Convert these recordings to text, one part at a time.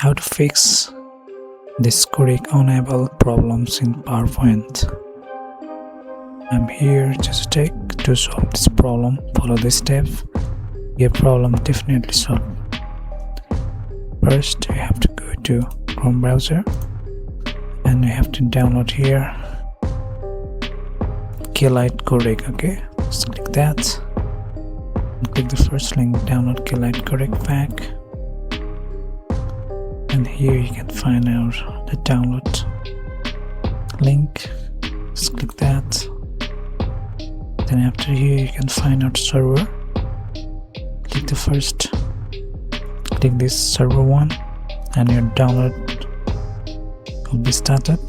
how to fix this Codec Unavailable problems in PowerPoint. I'm here just to solve this problem. Follow this step. Your problem definitely solved. First, you have to go to Chrome browser and you have to download here Codec. Okay, just click that and click the first link, download Codec pack, and here you can find out the download link. Just click that. Then after here you can find out server. Click the first, click this server one, and your download will be started.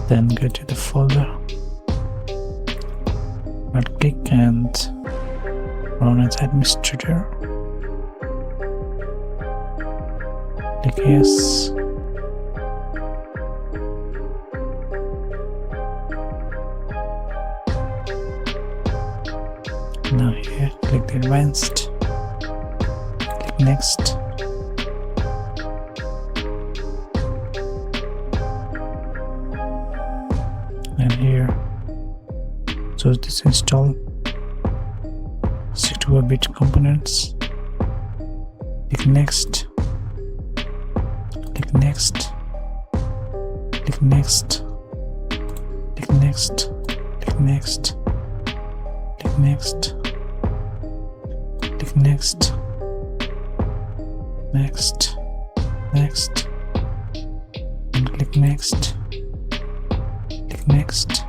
Then go to the folder, right click and run as administrator. Click yes. Now here, click the advanced, click next, and here choose this install 64-bit components, click next, click next, click next, click next, click next, click next, click next, next, next, and click next, click next,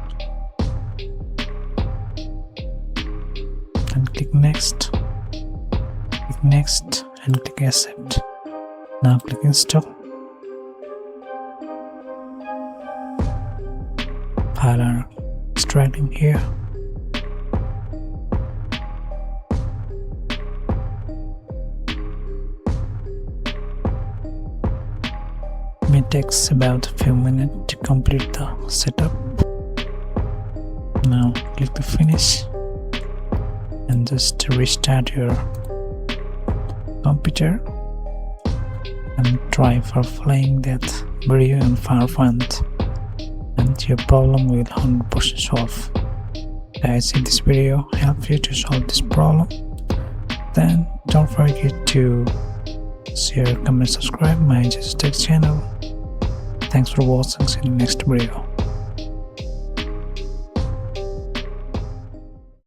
and click next, click next, and click accept. Now click install. File are extracting here. It takes about a few minutes to complete the setup. Now click the finish and just restart your computer and try for playing that video in PowerPoint, and your problem will 100% solve. Guys, if this video helped you to solve this problem, then don't forget to share, comment, subscribe my Tech channel. Thanks for watching. See you in the next video.